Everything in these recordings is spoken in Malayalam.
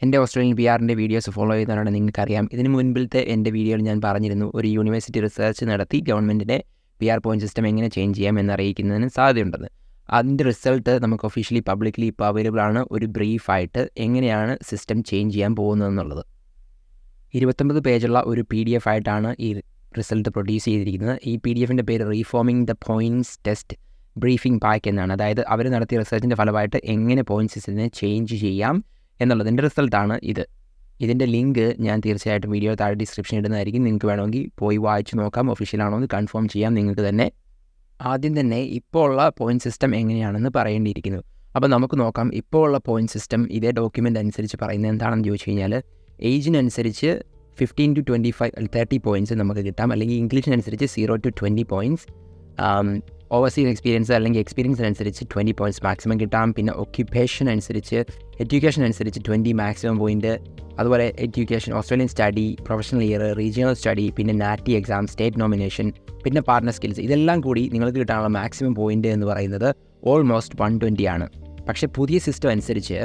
എൻ്റെ ഓസ്ട്രേലിയൻ PR-ൻ്റെ വീഡിയോസ് ഫോളോ ചെയ്യുന്നവരാണ് നിങ്ങൾക്കറിയാം. ഇതിന് മുൻപിലത്തെ എൻ്റെ വീഡിയോയിൽ ഞാൻ പറഞ്ഞിരുന്നു, ഒരു യൂണിവേഴ്സിറ്റി റിസർച്ച് നടത്തി ഗവൺമെൻറ്റിൻ്റെ PR പോയിൻറ്റ് സിസ്റ്റം എങ്ങനെ ചേഞ്ച് ചെയ്യാം എന്നറിയിക്കുന്നതിന് സാധ്യതയുണ്ടെന്ന്. അതിൻ്റെ റിസൾട്ട് നമുക്ക് ഒഫീഷ്യലി പബ്ലിക്കലി ഇപ്പോൾ അവൈലബിൾ ആണ്. ഒരു ബ്രീഫായിട്ട് എങ്ങനെയാണ് സിസ്റ്റം ചേഞ്ച് ചെയ്യാൻ പോകുന്നതെന്നുള്ളത് 29 പേജുള്ള ഒരു PDF ആയിട്ടാണ് ഈ റിസൾട്ട് പ്രൊഡ്യൂസ് ചെയ്തിരിക്കുന്നത്. ഈ PDF-ൻ്റെ പേര് reforming the points test briefing pack എന്നാണ്. അതായത് അവർ നടത്തിയ റിസർച്ചിൻ്റെ ഫലമായിട്ട് എങ്ങനെ പോയിൻറ്റ് സിസ്റ്റത്തിനെ ചേഞ്ച് ചെയ്യാം എന്നുള്ളതിൻ്റെ റിസൾട്ടാണ് ഇത്. ഇതിൻ്റെ ലിങ്ക് ഞാൻ തീർച്ചയായിട്ടും വീഡിയോ താഴെ ഡിസ്ക്രിപ്ഷൻ ഇടുന്നതായിരിക്കും. നിങ്ങൾക്ക് വേണമെങ്കിൽ പോയി വായിച്ച് നോക്കാം. ഒഫീഷ്യലാണോ എന്ന് കൺഫേം ചെയ്യാം നിങ്ങൾക്ക് തന്നെ. ആദ്യം തന്നെ ഇപ്പോൾ ഉള്ള പോയിൻറ്റ് സിസ്റ്റം എങ്ങനെയാണെന്ന് പറയേണ്ടിയിരിക്കുന്നു. അപ്പോൾ നമുക്ക് നോക്കാം. ഇപ്പോൾ ഉള്ള പോയിൻറ്റ് സിസ്റ്റം ഇതേ ഡോക്യുമെൻ്റ് അനുസരിച്ച് പറയുന്നത് എന്താണെന്ന് ചോദിച്ചു കഴിഞ്ഞാൽ, ഏജിനനുസരിച്ച് 15 to 25 30 പോയിൻറ്റ്സ് നമുക്ക് കിട്ടാം. അല്ലെങ്കിൽ ഇംഗ്ലീഷിനനുസരിച്ച് 0 to 20 പോയിൻറ്റ്സ്. ഓവർസീസ് എക്സ്പീരിയൻസ് അല്ലെങ്കിൽ എക്സ്പീരിയൻസിനനുസരിച്ച് 20 പോയിൻറ്റ്സ് മാക്സിമം കിട്ടാം. പിന്നെ ഒക്യുപ്പേഷൻ അനുസരിച്ച്, എഡ്യൂക്കേഷൻ അനുസരിച്ച് 20 മാക്സിമം പോയിൻറ്റ്. അതുപോലെ education, Australian study, professional year, regional study, പിന്നെ നാറ്റി എക്സാം, സ്റ്റേറ്റ് നോമിനേഷൻ, പിന്നെ പാർട്ണർ സ്കിൽസ്, ഇതെല്ലാം കൂടി നിങ്ങൾക്ക് കിട്ടാനുള്ള മാക്സിമം പോയിൻറ്റ് എന്ന് പറയുന്നത് ഓൾമോസ്റ്റ് 120 ആണ്. പക്ഷേ പുതിയ സിസ്റ്റം അനുസരിച്ച്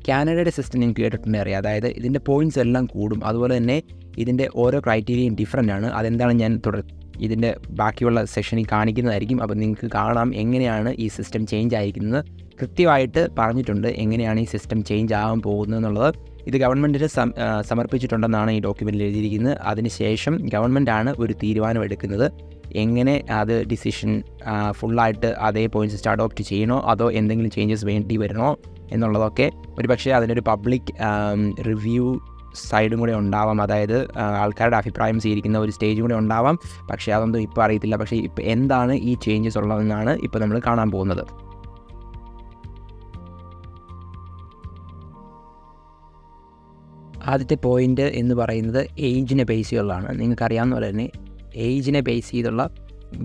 കാനഡയുടെ സിസ്റ്റം നിങ്ങൾക്ക് കേട്ടിട്ടുണ്ടെങ്കിൽ അറിയാം. അതായത് ഇതിൻ്റെ പോയിൻറ്റ്സ് എല്ലാം കൂടും. അതുപോലെ തന്നെ ഇതിൻ്റെ ഓരോ ക്രൈറ്റീരിയയും ഡിഫറൻ്റ് ആണ്. അതെന്താണ് ഞാൻ ഇതിൻ്റെ ബാക്കിയുള്ള സെഷനിൽ കാണിക്കുന്നതായിരിക്കും. അപ്പോൾ നിങ്ങൾക്ക് കാണാം എങ്ങനെയാണ് ഈ സിസ്റ്റം ചേഞ്ച് ആയിരിക്കുന്നത്. കൃത്യമായിട്ട് പറഞ്ഞിട്ടുണ്ട് എങ്ങനെയാണ് ഈ സിസ്റ്റം ചേഞ്ച് ആകാൻ പോകുന്നത് എന്നുള്ളത്. ഇത് ഗവൺമെൻറ്റിന് സമർപ്പിച്ചിട്ടുണ്ടെന്നാണ് ഈ ഡോക്യുമെൻറ്റിൽ എഴുതിയിരിക്കുന്നത്. അതിനുശേഷം ഗവൺമെൻറ്റാണ് ഒരു തീരുമാനം എടുക്കുന്നത്. എങ്ങനെ അത് ഡിസിഷൻ ഫുള്ളായിട്ട് അതേ പോയിൻറ്റ് സിസ്റ്റം അഡോപ്റ്റ് ചെയ്യണോ അതോ എന്തെങ്കിലും ചേഞ്ചസ് വേണ്ടി വരണോ എന്നുള്ളതൊക്കെ ഒരുപക്ഷെ അതിനൊരു പബ്ലിക് റിവ്യൂ സൈഡും കൂടെ ഉണ്ടാവാം. അതായത് ആൾക്കാരുടെ അഭിപ്രായം സ്വീകരിക്കുന്ന ഒരു സ്റ്റേജും കൂടെ ഉണ്ടാവാം. പക്ഷേ അതൊന്നും ഇപ്പോൾ അറിയത്തില്ല. പക്ഷേ ഇപ്പോൾ എന്താണ് ഈ ചേഞ്ചസ് ഉള്ളതെന്നാണ് ഇപ്പോൾ നമ്മൾ കാണാൻ പോകുന്നത്. ആദ്യത്തെ പോയിൻ്റ് എന്ന് പറയുന്നത് ഏജിനെ ബേസ് ചെയ്തുള്ളതാണ്. നിങ്ങൾക്കറിയാവുന്ന പോലെ തന്നെ ഏജിനെ ബേസ് ചെയ്തുള്ള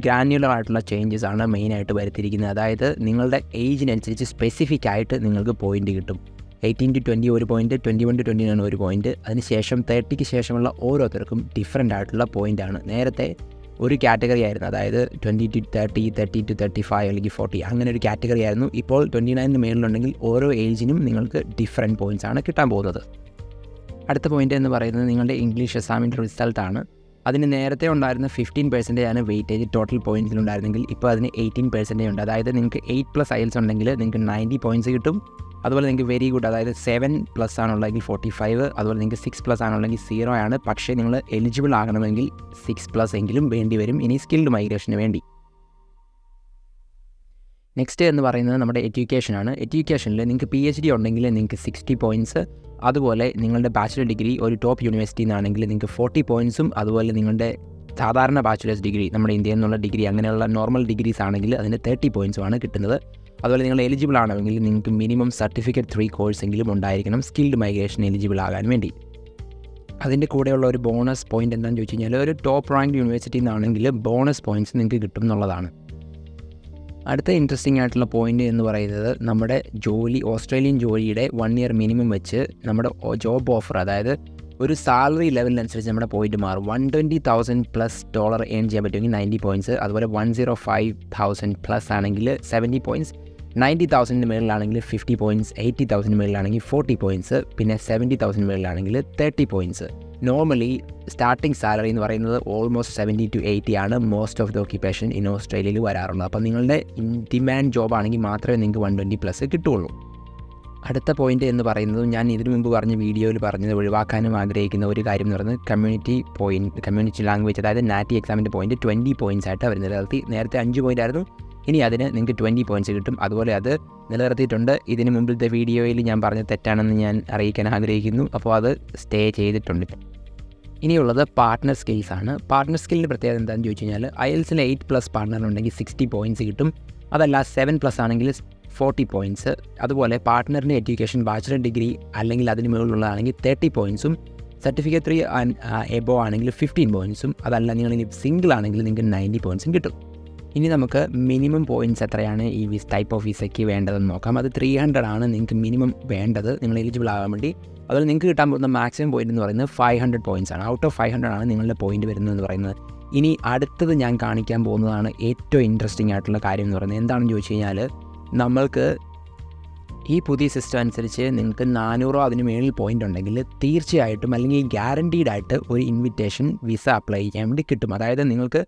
ഗ്രാനുലർ ആയിട്ടുള്ള ചേഞ്ചസ് ആണ് മെയിനായിട്ട് വരുത്തിയിരിക്കുന്നത്. അതായത് നിങ്ങളുടെ ഏജിനനുസരിച്ച് സ്പെസിഫിക് ആയിട്ട് നിങ്ങൾക്ക് പോയിൻ്റ് കിട്ടും. 18 to 20 ഒരു പോയിൻറ്റ്, 21 to 29 ഒരു പോയിൻറ്റ്. അതിനുശേഷം 30ക്ക് ശേഷമുള്ള ഓരോരുത്തർക്കും ഡിഫറൻ്റ് ആയിട്ടുള്ള പോയിൻ്റാണ്. നേരത്തെ ഒരു കാറ്റഗറി ആയിരുന്നു. അതായത് 20 to 30, 30 to 35 അല്ലെങ്കിൽ 40 അങ്ങനെ ഒരു കാറ്റഗറി ആയിരുന്നു. ഇപ്പോൾ 29 മേളിലുണ്ടെങ്കിൽ ഓരോ ഏജിനും നിങ്ങൾക്ക് ഡിഫറെൻറ്റ് പോയിൻറ്റ്സ് ആണ് കിട്ടാൻ പോകുന്നത്. അടുത്ത പോയിൻ്റ് എന്ന് പറയുന്നത് നിങ്ങളുടെ ഇംഗ്ലീഷ് എക്സാമിൻ്റെ റിസൾട്ടാണ്. അതിന് നേരത്തെ ഉണ്ടായിരുന്ന 15% ആണ് വെയിറ്റേജ് ടോട്ടൽ പോയിൻറ്റ്സിലുണ്ടായിരുന്നെങ്കിൽ ഇപ്പോൾ അതിന് 18% ഉണ്ട്. അതായത് നിങ്ങൾക്ക് 8+ IELTS ഉണ്ടെങ്കിൽ നിങ്ങൾക്ക് 90 പോയിൻറ്റ്സ് കിട്ടും. അതുപോലെ നിങ്ങൾക്ക് വെരി ഗുഡ്, അതായത് 7+ ആണുള്ളതെങ്കിൽ 45. അതുപോലെ നിങ്ങൾക്ക് 6+ ആണുള്ളതെങ്കിൽ 0 ആണ്. പക്ഷേ നിങ്ങൾ എലിജിബിൾ ആകണമെങ്കിൽ 6+ എങ്കിലും വേണ്ടി വരും ഇനി സ്കിൽഡ് മൈഗ്രേഷന് വേണ്ടി. നെക്സ്റ്റ് എന്ന് പറയുന്നത് നമ്മുടെ എഡ്യൂക്കേഷനാണ്. എഡ്യൂക്കേഷനിൽ നിങ്ങൾക്ക് PhD ഉണ്ടെങ്കിൽ നിങ്ങൾക്ക് 60 പോയിൻറ്റ്സ്. അതുപോലെ നിങ്ങളുടെ ബാച്ചിലർ ഡിഗ്രി ഒരു ടോപ്പ് യൂണിവേഴ്സിറ്റിയിൽ നിന്നാണെങ്കിൽ നിങ്ങൾക്ക് 40 പോയിൻറ്റ്സും. അതുപോലെ നിങ്ങളുടെ സാധാരണ ബാച്ചിലേഴ്സ് ഡിഗ്രി, നമ്മുടെ ഇന്ത്യയിൽ നിന്നുള്ള ഡിഗ്രി, അങ്ങനെയുള്ള നോർമൽ ഡിഗ്രീസ് ആണെങ്കിൽ അതിന് 30 പോയിൻറ്റ്സുമാണ് കിട്ടുന്നത്. അതുപോലെ നിങ്ങൾ എലിജിബിൾ ആണെങ്കിൽ നിങ്ങൾക്ക് മിനിമം സർട്ടിഫിക്കറ്റ് 3 കോഴ്സ് എങ്കിലും ഉണ്ടായിരിക്കണം സ്കിൽഡ് മൈഗ്രേഷൻ എലിജിബിൾ ആകാൻ വേണ്ടി. അതിൻ്റെ കൂടെയുള്ള ഒരു ബോണസ് പോയിൻ്റ് എന്താണെന്ന് ചോദിച്ചു കഴിഞ്ഞാൽ, ഒരു ടോപ്പ് റാങ്ക് യൂണിവേഴ്സിറ്റിയിൽ നിന്നാണെങ്കിൽ ബോണസ് പോയിൻറ്റ്സ് നിങ്ങൾക്ക് കിട്ടും എന്നുള്ളതാണ്. അടുത്ത ഇൻട്രസ്റ്റിംഗ് ആയിട്ടുള്ള പോയിൻ്റ് എന്ന് പറയുന്നത് നമ്മുടെ ജോലി, ഓസ്ട്രേലിയൻ ജോലിയുടെ 1 year മിനിമം വെച്ച് നമ്മുടെ ജോബ് ഓഫർ, അതായത് ഒരു സാലറി ലെവലിനനുസരിച്ച് നമ്മുടെ പോയിൻ്റ് മാറും. $120,000+ ഏൺ ചെയ്യാൻ പറ്റുമെങ്കിൽ 90 പോയിൻറ്റ്സ്. അതുപോലെ 105,000+ ആണെങ്കിൽ 70 പോയിൻറ്റ്സ്. 90,000 മേളിലാണെങ്കിൽ 50 പോയിൻറ്റ്സ്. 80,000 മേളിലാണെങ്കിൽ 40 പോയിൻറ്റ്സ്. പിന്നെ 70,000 മേളിലാണെങ്കിൽ 30 പോയിൻറ്റ്സ്. നോർമലി സ്റ്റാർട്ടിംഗ് സാലറി എന്ന് പറയുന്നത് ഓൾമോസ്റ്റ് 70 to 80 ആണ് most of the occupation in ഓസ്ട്രേലിയയിൽ വരാറുള്ളത്. അപ്പോൾ നിങ്ങളുടെ ഇൻ ഡിമാൻഡ് ജോബ് ആണെങ്കിൽ മാത്രമേ നിങ്ങൾക്ക് 120+ കിട്ടുകയുള്ളൂ. അടുത്ത പോയിൻ്റ് എന്ന് പറയുന്നത് ഞാൻ ഇതിനു മുമ്പ് പറഞ്ഞ വീഡിയോയിൽ പറഞ്ഞത് ഒഴിവാക്കാനും ആഗ്രഹിക്കുന്ന ഒരു കാര്യം എന്ന് പറയുന്നത് കമ്മ്യൂണിറ്റി ലാംഗ്വേജ്, അതായത് നാറ്റി എക്സാമിൻ്റെ പോയിൻറ്റ് 20 പോയിൻറ്റ്സ് ആയിട്ട് അവർ നിലനിർത്തി. നേരത്തെ 5 പോയിൻ്റ് ആയിരുന്നു, ഇനി അതിന് നിങ്ങൾക്ക് 20 പോയിൻറ്റ്സ് കിട്ടും. അതുപോലെ അത് നിലനിർത്തിയിട്ടുണ്ട്. ഇതിന് മുമ്പിലത്തെ വീഡിയോയിൽ ഞാൻ പറഞ്ഞ തെറ്റാണെന്ന് ഞാൻ അറിയിക്കാൻ ആഗ്രഹിക്കുന്നു. അപ്പോൾ അത് സ്റ്റേ ചെയ്തിട്ടുണ്ട്. ഇനിയുള്ളത് പാർട്ട്ണർ സ്കിൽസ് ആണ്. പാർട്ട്ണർ സ്കില്ലിൻ്റെ പ്രത്യേകത എന്താണെന്ന് ചോദിച്ചു കഴിഞ്ഞാൽ, IELTSൽ 8+ പാർട്ട്ണറുണ്ടെങ്കിൽ 60 പോയിൻറ്റ്സ് കിട്ടും. അതല്ല 7+ ആണെങ്കിൽ 40 പോയിൻറ്റ്സ്. അതുപോലെ പാർട്ട്ണറിൻ്റെ എഡ്യൂക്കേഷൻ ബാച്ചിലർ ഡിഗ്രി അല്ലെങ്കിൽ അതിന് മുകളിലുള്ളതാണെങ്കിൽ 30 പോയിൻറ്റ്സും. സർട്ടിഫിക്കറ്റ് 3 ആൻഡ് എബോ ആണെങ്കിൽ 15 പോയിൻറ്റ്സും. അതല്ല നിങ്ങൾ ഇനി സിംഗിൾ ആണെങ്കിൽ നിങ്ങൾക്ക് 90 പോയിൻറ്റ്സും കിട്ടും. ഇനി നമുക്ക് മിനിമം പോയിൻറ്റ്സ് എത്രയാണ് ഈ ടൈപ്പ് ഓഫ് വിസയ്ക്ക് വേണ്ടതെന്ന് നോക്കാം. അത് 300 ആണ് നിങ്ങൾക്ക് മിനിമം വേണ്ടത് നിങ്ങൾ എലിജിബിൾ ആകാൻ വേണ്ടി. അതുപോലെ നിങ്ങൾക്ക് കിട്ടാൻ പോകുന്ന മാക്സിമം പോയിൻ്റ് എന്ന് പറയുന്നത് 500 പോയിൻറ്റ്സ് ആണ്. ഔട്ട് ഓഫ് 500 ആണ് നിങ്ങളുടെ പോയിൻ്റ് വരുന്നതെന്ന് പറയുന്നത്. ഇനി അടുത്തത് ഞാൻ കാണിക്കാൻ പോകുന്നതാണ് ഏറ്റവും ഇൻട്രസ്റ്റിംഗ് ആയിട്ടുള്ള കാര്യം എന്ന് പറയുന്നത്. എന്താണെന്ന് ചോദിച്ചു കഴിഞ്ഞാൽ, നമ്മൾക്ക് ഈ പുതിയ സിസ്റ്റം അനുസരിച്ച് നിങ്ങൾക്ക് 400 അതിന് മേളിൽ പോയിൻ്റ് ഉണ്ടെങ്കിൽ തീർച്ചയായിട്ടും അല്ലെങ്കിൽ ഗ്യാരണ്ടീഡ് ആയിട്ട് ഒരു ഇൻവിറ്റേഷൻ വിസ അപ്ലൈ ചെയ്യാൻ വേണ്ടി കിട്ടും. അതായത് നിങ്ങൾക്ക്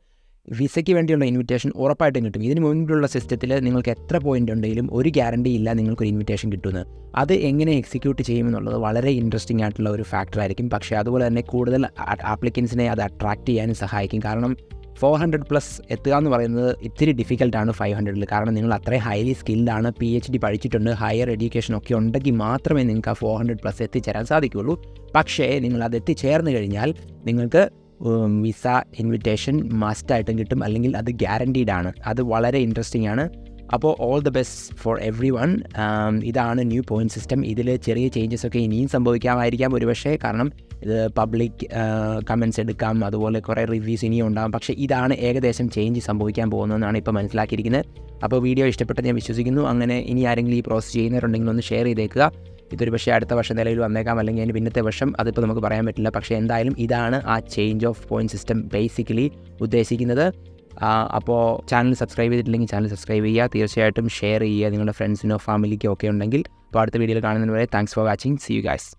വിസയ്ക്ക് വേണ്ടിയുള്ള ഇൻവിറ്റേഷൻ ഉറപ്പായിട്ടും കിട്ടും. ഇതിന് മുൻപുള്ള സിസ്റ്റത്തിൽ നിങ്ങൾക്ക് എത്ര പോയിൻ്റ് ഉണ്ടെങ്കിലും ഒരു ഗ്യാരണ്ടി ഇല്ല നിങ്ങൾക്കൊരു ഇൻവിറ്റേഷൻ കിട്ടുന്നത്. അത് എങ്ങനെ എക്സിക്യൂട്ട് ചെയ്യുമെന്നുള്ളത് വളരെ ഇൻട്രസ്റ്റിംഗ് ആയിട്ടുള്ള ഒരു ഫാക്ടർ ആയിരിക്കും. പക്ഷേ അതുപോലെ തന്നെ കൂടുതൽ ആപ്ലിക്കൻസിനെ അത് അട്രാക്റ്റ് ചെയ്യാനും സഹായിക്കും. കാരണം 400+ എത്തുക എന്ന് പറയുന്നത് ഇത്തിരി ഡിഫിക്കൽട്ടാണ് 500-ൽ. കാരണം നിങ്ങൾ അത്രയും ഹൈലി സ്കിൽഡാണ്, PhD പഠിച്ചിട്ടുണ്ട്, ഹയർ എഡ്യൂക്കേഷൻ ഒക്കെ ഉണ്ടെങ്കിൽ മാത്രമേ നിങ്ങൾക്ക് ആ 400+ എത്തിച്ചേരാൻ സാധിക്കുകയുള്ളൂ. പക്ഷേ നിങ്ങൾ അത് എത്തിച്ചേർന്ന് കഴിഞ്ഞാൽ നിങ്ങൾക്ക് വിസ ഇൻവിറ്റേഷൻ മസ്റ്റായിട്ടും കിട്ടും, അല്ലെങ്കിൽ അത് ഗ്യാരണ്ടീഡ് ആണ്. അത് വളരെ ഇൻട്രസ്റ്റിംഗ് ആണ്. അപ്പോൾ all the best for every one. ഇതാണ് ന്യൂ പോയിൻറ്റ് സിസ്റ്റം. ഇതിൽ ചെറിയ ചേഞ്ചസ് ഒക്കെ ഇനിയും സംഭവിക്കാമായിരിക്കാം ഒരുപക്ഷേ, കാരണം ഇത് പബ്ലിക് കമൻറ്റ്സ് എടുക്കാം, അതുപോലെ കുറേ റിവ്യൂസ് ഇനിയും ഉണ്ടാകും. പക്ഷേ ഇതാണ് ഏകദേശം ചേഞ്ച് സംഭവിക്കാൻ പോകുന്നതെന്നാണ് ഇപ്പോൾ മനസ്സിലാക്കിയിരിക്കുന്നത്. അപ്പോൾ വീഡിയോ ഇഷ്ടപ്പെട്ടെന്ന് ഞാൻ വിശ്വസിക്കുന്നു. അങ്ങനെ ഇനി ആരെങ്കിലും ഈ പ്രോസസ്സ് ചെയ്യുന്നവരുണ്ടെങ്കിൽ ഒന്ന് ഷെയർ ചെയ്തേക്കുക. ഇതൊരു പക്ഷേ അടുത്ത വർഷം നിലവിൽ വന്നേക്കാം, അല്ലെങ്കിൽ അതിന് പിന്നത്തെ വർഷം, അതിപ്പോൾ നമുക്ക് പറയാൻ പറ്റില്ല. പക്ഷേ എന്തായാലും ഇതാണ് ആ change of point system basically ഉദ്ദേശിക്കുന്നത്. അപ്പോൾ ചാനൽ സബ്സ്ക്രൈബ് ചെയ്തിട്ടില്ലെങ്കിൽ ചാനൽ സബ്സ്ക്രൈബ് ചെയ്യുക, തീർച്ചയായിട്ടും ഷെയർ ചെയ്യുക നിങ്ങളുടെ ഫ്രണ്ട്സിനോ ഫാമിലിക്കോ ഒക്കെ ഉണ്ടെങ്കിൽ. അപ്പോൾ അടുത്ത വീഡിയോയിൽ കാണുന്നതിന് വരെ thanks for watching. See you guys.